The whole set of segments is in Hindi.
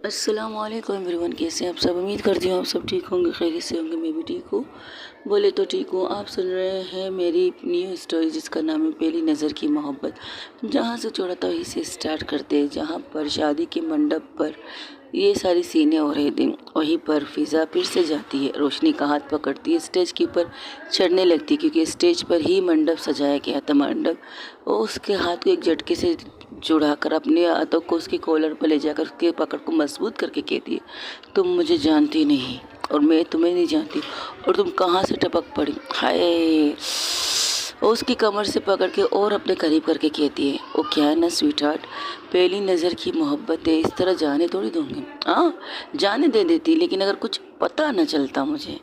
अस्सलाम वालेकुम एवरीवन, कैसे हैं आप सब। उम्मीद करती हूँ आप सब ठीक होंगे, खैरियत से होंगे। मैं भी ठीक हूँ, बोले तो ठीक हूँ। आप सुन रहे हैं मेरी न्यू स्टोरी जिसका नाम है पहली नज़र की मोहब्बत। जहाँ से छोड़ा था वहीं से स्टार्ट करते हैं। जहाँ पर शादी के मंडप पर ये सारी सीनें हो रही थी, वहीं पर फिज़ा फिर से जाती है, रोशनी का हाथ पकड़ती है, स्टेज के ऊपर चढ़ने लगती है क्योंकि स्टेज पर ही मंडप सजाया गया था। मंडप वो उसके हाथ को एक झटके से जुड़ाकर अपने हाथों को उसके कॉलर पर ले जाकर उसके पकड़ को मजबूत करके कहती है, तुम मुझे जानती नहीं और मैं तुम्हें नहीं जानती, और तुम कहाँ से टपक पड़ी। हाय। वो उसकी कमर से पकड़ के और अपने करीब करके कहती है, वो क्या है ना स्वीट हार्ट, पहली नज़र की मोहब्बत है, इस तरह जाने थोड़ी दूंगी। हाँ, जाने दे देती, लेकिन अगर कुछ पता न चलता मुझे।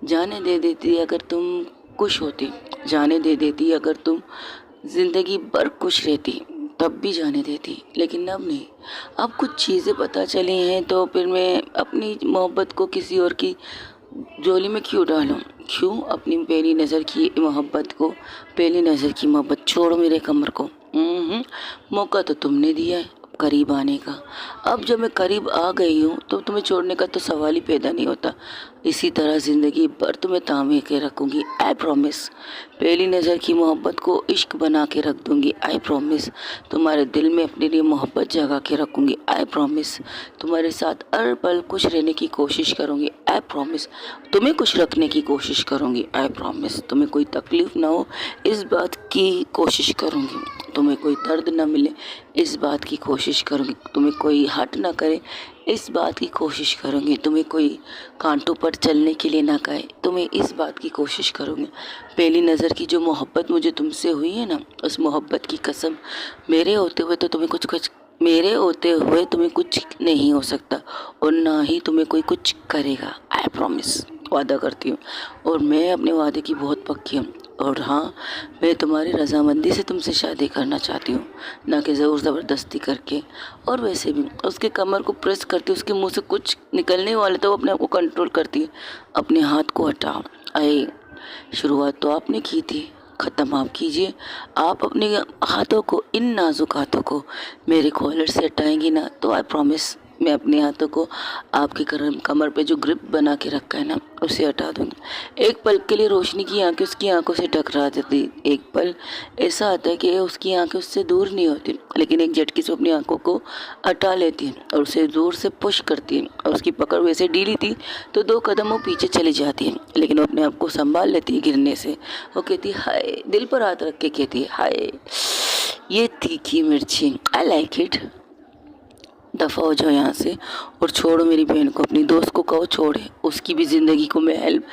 जाने दे देती अगर तुम खुश होती, जाने दे देती अगर तुम ज़िंदगी भर खुश रहती, तब भी जाने देती, लेकिन अब नहीं। अब कुछ चीज़ें पता चली हैं तो फिर मैं अपनी मोहब्बत को किसी और की झोली में क्यों डालूं। क्यों अपनी पहली नज़र की मोहब्बत को, पहली नज़र की मोहब्बत छोड़ो मेरे कमर को। मौका तो तुमने दिया है करीब आने का। अब जब मैं करीब आ गई हूँ तो तुम्हें छोड़ने का तो सवाल ही पैदा नहीं होता। इसी तरह ज़िंदगी भर तुम्हें थामे के रखूँगी, आई प्रॉमिस। पहली नज़र की मोहब्बत को इश्क बना के रख दूँगी, आई प्रॉमिस। तुम्हारे दिल में अपने लिए मोहब्बत जगा के रखूँगी, आई प्रॉमिस। तुम्हारे साथ हर पल खुश रहने की कोशिश करूँगी, आई प्रॉमिस। तुम्हें खुश रखने की कोशिश करूँगी, आई प्रॉमिस। तुम्हें कोई तकलीफ़ ना हो इस बात की कोशिश करूँगी, तुम्हें कोई दर्द ना मिले इस बात की कोशिश करूँगी, तुम्हें कोई हट ना करे इस बात की कोशिश करूँगी, तुम्हें कोई कांटों पर चलने के लिए ना कहे, तुम्हें इस बात की कोशिश करूँगी। पहली नज़र की जो मोहब्बत मुझे तुमसे हुई है ना, उस मोहब्बत की कसम, मेरे होते हुए तो तुम्हें कुछ मेरे होते हुए तुम्हें कुछ नहीं हो सकता और ना ही तुम्हें कोई कुछ करेगा, आई प्रॉमिस। वादा करती हूँ और मैं अपने वादे की बहुत पक्की हूँ। और हाँ, मैं तुम्हारी रजामंदी से तुमसे शादी करना चाहती हूँ, ना कि ज़रूर ज़बरदस्ती करके। और वैसे भी उसके कमर को प्रेस करती, उसके मुंह से कुछ निकलने वाले तो वो अपने आप को कंट्रोल करती है। अपने हाथ को हटाओ। आए, शुरुआत तो आपने की थी, ख़त्म आप कीजिए। आप अपने हाथों को, इन नाजुक हाथों को मेरे कॉलर से हटाएंगी ना तो आई प्रॉमिस मैं अपने हाथों को आपकी कमर पे जो ग्रिप बना के रखा है ना उसे हटा दूंगी। एक पल के लिए रोशनी की आंखें उसकी आंखों से टकरा जाती, एक पल ऐसा आता है कि उसकी आंखें उससे दूर नहीं होती, लेकिन एक झटके से अपनी आंखों को हटा लेती है और उसे जोर से पुश करती है। और उसकी पकड़ वैसे ढीली थी तो 2 कदम वो पीछे चली जाती है, लेकिन वो अपने आप को संभाल लेती है गिरने से। वो कहती है हाय, दिल पर हाथ रख के कहती है हाय, ये तीखी मिर्ची, आई लाइक इट। दफ़ा हो जाओ यहाँ से और छोड़ो मेरी बहन को, अपनी दोस्त को कहो छोड़े, उसकी भी ज़िंदगी को मैं हेल्प,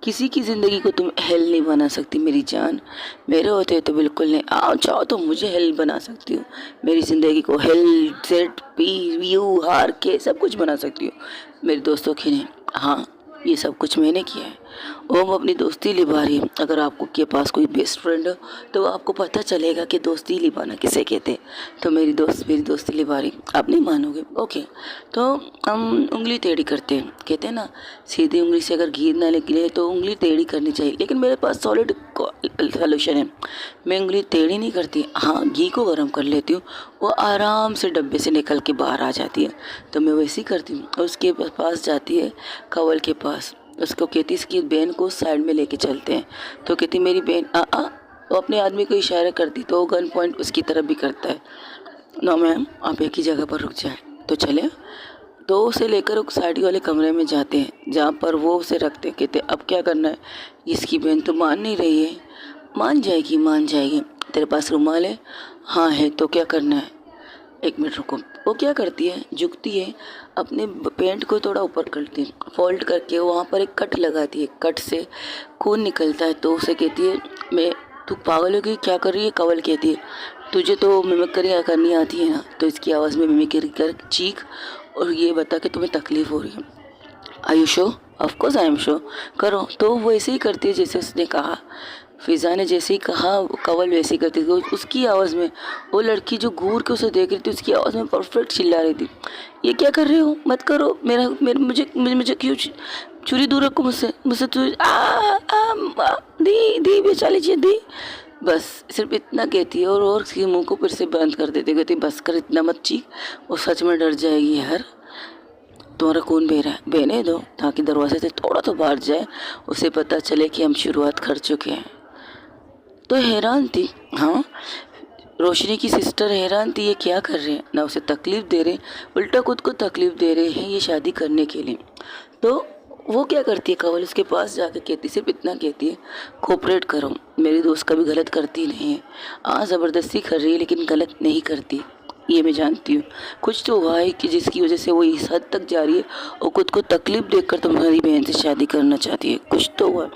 किसी की ज़िंदगी को तुम हेल नहीं बना सकती मेरी जान। मेरे होते तो बिल्कुल नहीं, आओ चाहो तो मुझे हेल बना सकती हो, मेरी ज़िंदगी को हेल जेड पी यू हार के सब कुछ बना सकती हो, मेरी दोस्तों की नहीं। हाँ, ये सब कुछ मैंने किया है। ओम अपनी दोस्ती निभा रही है। अगर आपको के पास कोई बेस्ट फ्रेंड हो तो आपको पता चलेगा कि दोस्ती निभाना किसे कहते हैं। तो मेरी दोस्ती निभा रही, आप नहीं मानोगे। ओके, तो हम उंगली टेढ़ी करते हैं, कहते हैं ना सीधी उंगली से अगर घी ना निकले तो उंगली टेढ़ी करनी चाहिए, लेकिन मेरे पास सॉलिड सोल्यूशन है। मैं उंगली टेढ़ी नहीं करती, हाँ घी को गर्म कर लेती हूँ, वो आराम से डब्बे से निकल के बाहर आ जाती है। तो मैं वैसे ही करती हूँ। उसके पास जाती है, कवल के पास, उसको कहती इसकी बहन को साइड में लेके चलते हैं। तो कहती मेरी बहन वो अपने आदमी को इशारा करती तो वो गन पॉइंट उसकी तरफ भी करता है। नो मैम, आप एक ही जगह पर रुक जाए तो चले। तो उसे लेकर उस साइड वाले कमरे में जाते हैं जहाँ पर वो उसे रखते हैं। कहते अब क्या करना है, इसकी बहन तो मान नहीं रही है। मान जाएगी, मान जाएगी। तेरे पास रुमाल है? हाँ है। तो क्या करना है? 1 मिनट रुको। वो क्या करती है, झुकती है, अपने पेंट को थोड़ा ऊपर करती है, फोल्ड करके वहाँ पर एक कट लगाती है, कट से खून निकलता है। तो उसे कहती है मैं, तू पागल हो गई, क्या कर रही है? कवल कहती है तुझे तो मिमिक्री करनी आती है ना, तो इसकी आवाज़ में मिमिक्री कर चीख और ये बता कि तुम्हें तकलीफ़ हो रही है। Are you sure? Of course I am sure. करो। तो वो वैसे ही करती है जैसे उसने कहा। फिज़ा ने जैसे ही कहा कवल वैसे ही करती थी। उसकी आवाज़ में वो लड़की जो घूर के उसे देख रही थी उसकी आवाज़ में परफेक्ट चिल्ला रही थी, ये क्या कर रहे हो, मत करो, मेरा मेरे मुझे क्यों चूरी दूर रखो मुझसे, मुझसे चूरी दी बचा लीजिए दी। बस सिर्फ इतना कहती है और उसके मुंह को फिर से बंद कर देती, कहती बस कर, इतना मत चीख, वो सच में डर जाएगी यार। तुम्हारा कौन बह रहा है? बहने दो ताकि दरवाजे से थोड़ा तो बाहर जाए, उसे पता चले कि हम शुरुआत कर चुके हैं। तो हैरान थी। हाँ, रोशनी की सिस्टर हैरान थी, ये क्या कर रहे हैं, ना उसे तकलीफ़ दे रहे, उल्टा खुद को तकलीफ़ दे रहे हैं ये शादी करने के लिए। तो वो क्या करती है, कंवल उसके पास जाके कहती, सिर्फ इतना कहती है, कोऑपरेट करो, मेरी दोस्त कभी गलत करती नहीं है। हाँ, ज़बरदस्ती कर रही है लेकिन गलत नहीं करती, ये मैं जानती हूँ। कुछ तो हुआ है कि जिसकी वजह से वो इस हद तक जा रही है और खुद को तकलीफ़ देकर तुम्हारी बहन से शादी करना चाहती है। कुछ तो हुआ।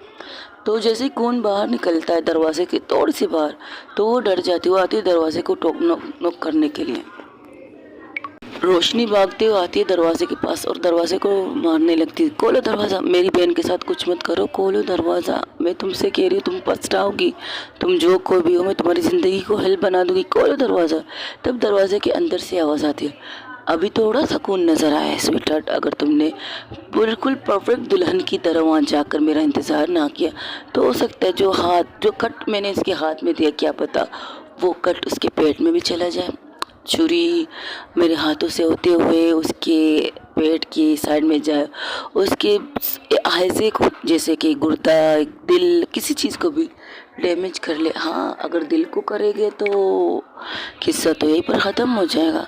तो जैसे ही कौन बाहर निकलता है दरवाजे के थोड़ी सी बाहर, तो वो डर जाती है। वो आती है दरवाजे को नॉक करने के लिए। रोशनी भागते हुए आती है दरवाजे के पास और दरवाजे को मारने लगती है, खोलो दरवाज़ा, मेरी बहन के साथ कुछ मत करो, खोलो दरवाज़ा, मैं तुमसे कह रही हूँ, तुम पछताओगी, तुम जो कोई भी हो, मैं तुम्हारी ज़िंदगी को हल बना दूंगी, खोलो दरवाज़ा। तब दरवाजे के अंदर से आवाज़ आती है, अभी थोड़ा सुकून नज़र आया है स्वीट हार्ट, अगर तुमने बिल्कुल परफेक्ट दुल्हन की तरह वहाँ जाकर मेरा इंतज़ार ना किया तो हो सकता है जो कट मैंने इसके हाथ में दिया, क्या पता वो कट उसके पेट में भी चला जाए। छुरी मेरे हाथों से होते हुए उसके पेट की साइड में जाए, उसके ऐसे जैसे कि गुर्दा, दिल, किसी चीज़ को भी डैमेज कर ले। हाँ, अगर दिल को करेंगे तो किस्सा तो यहीं पर ख़त्म हो जाएगा।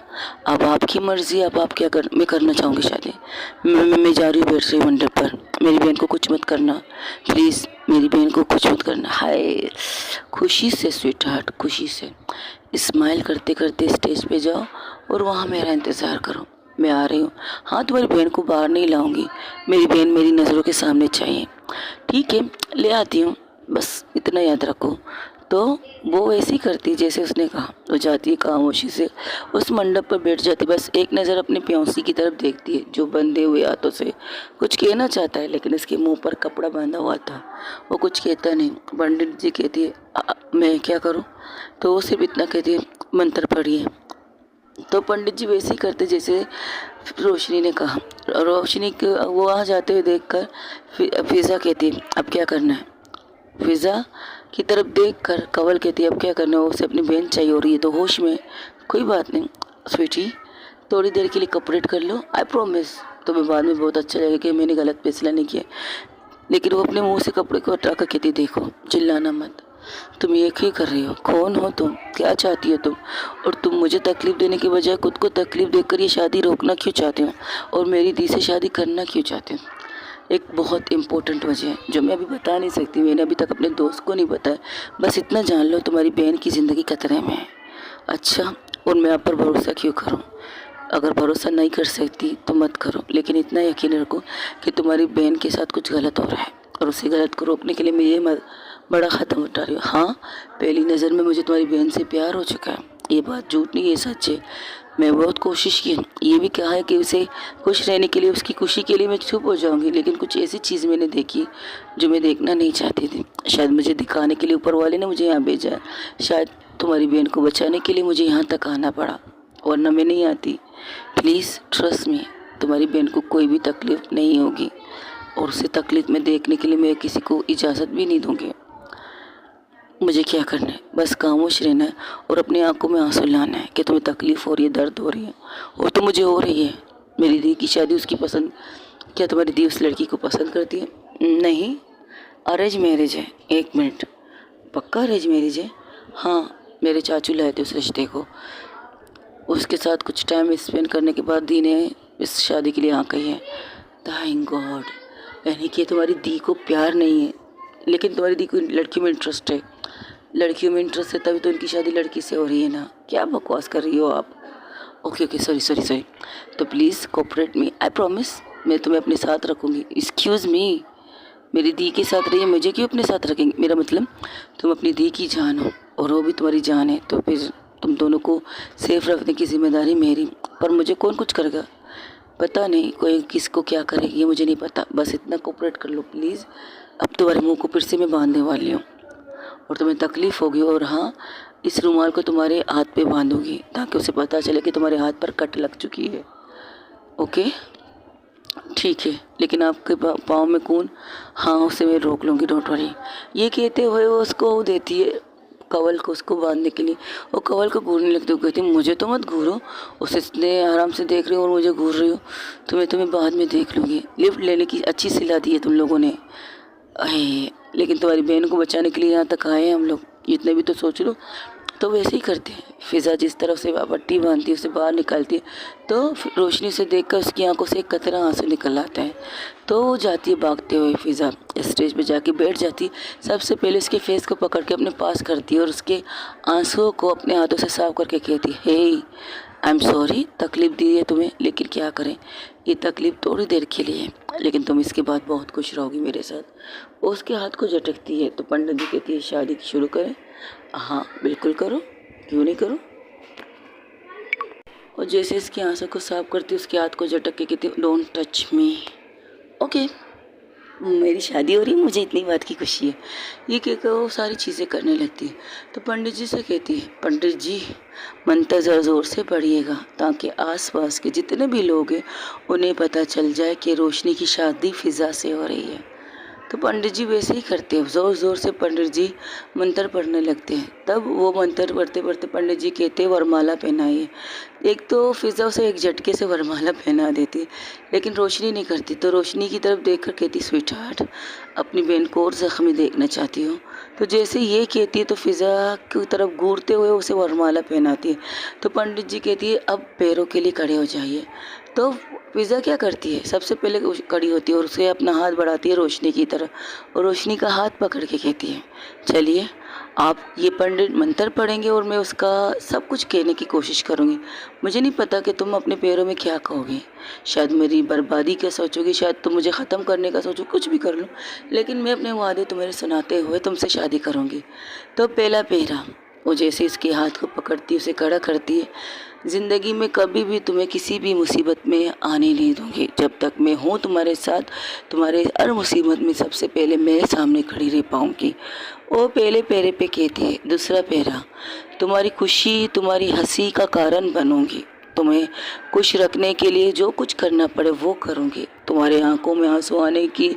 अब आपकी मर्ज़ी, अब आप क्या मैं करना चाहूँगी शादी। मैं जा रही हूँ बेड से मंडप पर, मेरी बहन को कुछ मत करना प्लीज़, मेरी बहन को कुछ मत करना। हाय, खुशी से स्वीट हार्ट, खुशी से स्माइल करते करते स्टेज पे जाओ और वहाँ मेरा इंतज़ार करो, मैं आ रही हूँ। हाँ, तुम्हारी बहन को बाहर नहीं लाऊंगी, मेरी बहन मेरी नज़रों के सामने चाहिए। ठीक है, ले आती हूँ, बस इतना याद रखो। तो वो वैसे ही करती जैसे उसने कहा। वो जाती है खामोशी से उस मंडप पर बैठ जाती, बस एक नज़र अपने प्योंसी की तरफ देखती है जो बंधे हुए हाथों से कुछ कहना चाहता है लेकिन उसके मुंह पर कपड़ा बांधा हुआ था, वो कुछ कहता नहीं। पंडित जी कहती है, मैं क्या करूं? तो वो सिर्फ इतना कहती है, मंत्र पढ़िए। तो पंडित जी वैसे ही करते जैसे रोशनी ने कहा। रोशनी को वो वहाँ जाते हुए देखकर फिज़ा कहती है, अब क्या करना है? फिज़ा की तरफ देखकर कंवल कहती है, अब क्या करना है? उसे अपनी बहन चाहिए हो रही है तो होश में। कोई बात नहीं स्वीटी, थोड़ी देर के लिए कॉपरेट कर लो, आई प्रॉमिस तुम्हें बाद में बहुत अच्छा लगेगा कि मैंने गलत फैसला नहीं किया। लेकिन वो अपने मुंह से कपड़े को हटा कर कहती, देखो चिल्लाना मत, तुम ये क्यों कर रही हो? कौन हो तुम? क्या चाहती हो तुम? और तुम मुझे तकलीफ़ देने के बजाय खुद को तकलीफ़ देकर ये शादी रोकना क्यों चाहते हो और मेरी दी से शादी करना क्यों चाहते हो? एक बहुत इम्पोर्टेंट वजह है जो मैं अभी बता नहीं सकती, मैंने अभी तक अपने दोस्त को नहीं बताया। बस इतना जान लो, तुम्हारी बहन की ज़िंदगी खतरे में है। अच्छा, और मैं आप पर भरोसा क्यों करूं? अगर भरोसा नहीं कर सकती तो मत करो, लेकिन इतना यकीन रखो कि तुम्हारी बहन के साथ कुछ गलत हो रहा है और उसी गलत को रोकने के लिए मैं ये बड़ा ख़त्म उठा रही हूँ। हाँ, पहली नज़र में मुझे तुम्हारी बहन से प्यार हो चुका है, ये बात झूठ नहीं है, सच है। मैं बहुत कोशिश की, ये भी कहा है कि उसे खुश रहने के लिए, उसकी खुशी के लिए मैं चुप हो जाऊंगी, लेकिन कुछ ऐसी चीज़ मैंने देखी जो मैं देखना नहीं चाहती थी। शायद मुझे दिखाने के लिए ऊपर वाले ने मुझे यहाँ भेजा है, शायद तुम्हारी बहन को बचाने के लिए मुझे यहाँ तक आना पड़ा, वरना मैं नहीं आती। प्लीज़ ट्रस्ट मी, तुम्हारी बहन को कोई भी तकलीफ़ नहीं होगी और उसे तकलीफ़ में देखने के लिए मैं किसी को इजाज़त भी नहीं दूँगी। मुझे क्या करना है? बस खामोश रहना है और अपनी आंखों में आंसू लाना है कि तुम्हें तकलीफ़ हो रही है, दर्द हो रही है, और तो मुझे हो रही है। मेरी दी की शादी उसकी पसंद, क्या तुम्हारी दी उस लड़की को पसंद करती है? नहीं, अरेंज मैरिज है। एक मिनट, पक्का अरेंज मैरिज है? हाँ, मेरे चाचू लाए थे उस रिश्ते को, उसके साथ कुछ टाइम स्पेंड करने के बाद दी ने इस शादी के लिए हाँ कही है। थैंक गॉड, यानी कि तुम्हारी दी को प्यार नहीं है लेकिन तुम्हारी दी को लड़कियों में इंटरेस्ट है। लड़कियों में इंटरेस्ट है तभी तो उनकी शादी लड़की से हो रही है ना। क्या बकवास कर रही हो आप? Okay okay, sorry. तो please cooperate me, I promise मैं तुम्हें अपने साथ रखूँगी। एक्सक्यूज़ मी, मेरी दी के साथ रहिए, मुझे क्यों अपने साथ रखेंगे? मेरा मतलब तुम अपनी दी की जान हो और वो भी तुम्हारी जान है, तो फिर तुम दोनों को सेफ रखने की जिम्मेदारी मेरी। पर मुझे कौन कुछ करेगा? पता नहीं, कोई किसको क्या करेगी ये मुझे नहीं पता, बस इतना कोऑपरेट कर लो प्लीज़। अब तुम्हारे मुंह को फिर से मैं बांधने वाली हूँ और तुम्हें तकलीफ़ होगी, और हाँ, इस रुमाल को तुम्हारे हाथ पे बांधूंगी ताकि उसे पता चले कि तुम्हारे हाथ पर कट लग चुकी है। ओके ठीक है, लेकिन आपके पाँव में खून, हाँ उसे मैं रोक लूँगी, डोंट वरी। ये कहते हुए वो उसको देती है कवल को उसको बांधने के लिए, और कवल को घूरने लगती। वो कहती मुझे तो मत घूरो, उसे इतने आराम से देख रही हो और मुझे घूर रही हो, तो मैं तुम्हें बाद में देख लूँगी। लिफ्ट लेने की अच्छी सलाह दी है तुम लोगों ने। अहे, लेकिन तुम्हारी बहन को बचाने के लिए यहाँ तक आए हैं हम लोग, इतने भी तो सोच लो। तो वैसे ही करते हैं। फ़िज़ा जिस तरह से पट्टी बांधती है, उसे बाहर निकालती है, तो रोशनी से देखकर उसकी आंखों से एक कतरा आंसू निकल आता है। तो वो जाती है भागते हुए, फ़िज़ा स्टेज पे जाके बैठ जाती है। सबसे पहले उसके फेस को पकड़ के अपने पास करती है और उसके आंसुओं को अपने हाथों से साफ करके कहती है, हे आई एम सॉरी, तकलीफ़ दी है तुम्हें, लेकिन क्या करें, ये तकलीफ़ थोड़ी देर के लिए है, लेकिन तुम इसके बाद बहुत खुश रहोगी मेरे साथ। वो उसके हाथ को झटकती है तो पंडित जी कहती है, शादी शुरू करें? हाँ बिल्कुल करो, क्यों नहीं करो। और जैसे इसके आंसू को साफ करती है, उसके हाथ को झटक के कहती है, डोंट टच मी। ओके, मेरी शादी हो रही है, मुझे इतनी बात की खुशी है। ये कहकर वो सारी चीज़ें करने लगती है। तो पंडित जी से कहती है, पंडित जी मंत्र ज़रा ज़ोर से पढ़िएगा ताकि आसपास के जितने भी लोग हैं उन्हें पता चल जाए कि रोशनी की शादी फ़िज़ा से हो रही है। तो पंडित जी वैसे ही करते हैं, ज़ोर ज़ोर से पंडित जी मंत्र पढ़ने लगते हैं। तब वो मंत्र पढ़ते पढ़ते पंडित जी कहते हैं, वरमाला पहनाइए। एक तो फ़िज़ा उसे एक झटके से वरमाला पहना देती, लेकिन रोशनी नहीं करती। तो रोशनी की तरफ देखकर कहती, स्वीट हार्ट, अपनी बहन को और ज़ख्मी देखना चाहती हूँ। तो जैसे ये कहती है तो फ़िज़ा की तरफ घूरते हुए उसे वरमाला पहनाती है। तो पंडित जी कहती है, अब पैरों के लिए खड़े हो जाइए। तो फ़िज़ा क्या करती है, सबसे पहले खड़ी होती है और उसे अपना हाथ बढ़ाती है रोशनी की तरफ, और रोशनी का हाथ पकड़ के कहती है, चलिए आप ये पंडित मंत्र पढ़ेंगे और मैं उसका सब कुछ कहने की कोशिश करूँगी। मुझे नहीं पता कि तुम अपने पैरों में क्या कहोगे, शायद मेरी बर्बादी का सोचोगी, शायद तुम मुझे ख़त्म करने का सोचो, कुछ भी कर लो, लेकिन मैं अपने वादे तुम्हें सुनाते हुए तुमसे शादी करूँगी। तो पहला पहरा, वो जैसे इसके हाथ को पकड़ती है, उसे खड़ा करती है, ज़िंदगी में कभी भी तुम्हें किसी भी मुसीबत में आने नहीं दूँगी। जब तक मैं हूँ तुम्हारे साथ, तुम्हारे हर मुसीबत में सबसे पहले मेरे सामने खड़ी रह पाऊँगी। वो पहले पहरे पे कहती है। दूसरा पहरा, तुम्हारी खुशी, तुम्हारी हंसी का कारण बनूँगी, तुम्हें खुश रखने के लिए जो कुछ करना पड़े वो करूँगी, तुम्हारे आंखों में आंसू आने की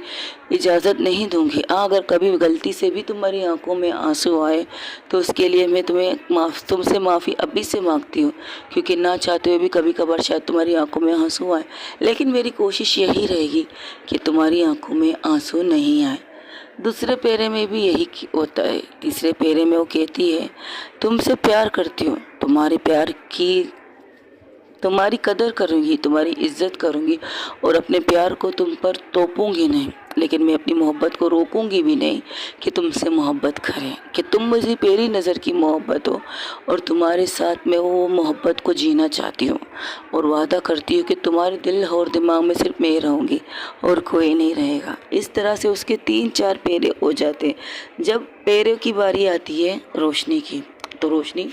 इजाज़त नहीं दूँगी। अगर कभी गलती से भी तुम्हारी आंखों में आंसू आए तो उसके लिए मैं तुमसे माफ़ी अभी से मांगती हूँ, क्योंकि ना चाहते हुए भी कभी कभार शायद तुम्हारी आंखों में आंसू आए, लेकिन मेरी कोशिश यही रहेगी कि तुम्हारी आंखों में आंसू नहीं आए। दूसरे पेरे में भी यही होता है। तीसरे पेरे में वो कहती है, तुमसे प्यार करती हूँ, तुम्हारे प्यार की तुम्हारी कदर करूँगी, तुम्हारी इज्जत करूँगी और अपने प्यार को तुम पर तोपूंगी नहीं, लेकिन मैं अपनी मोहब्बत को रोकूंगी भी नहीं कि तुमसे मोहब्बत करें, कि तुम मुझे पहली नज़र की मोहब्बत हो और तुम्हारे साथ मैं वो मोहब्बत को जीना चाहती हूँ। और वादा करती हूँ कि तुम्हारे दिल और दिमाग में सिर्फ मैं रहूँगी और कोई नहीं रहेगा। इस तरह से उसके 3-4 पेरे हो जाते हैं। जब पेरे की बारी आती है रोशनी की, तो रोशनी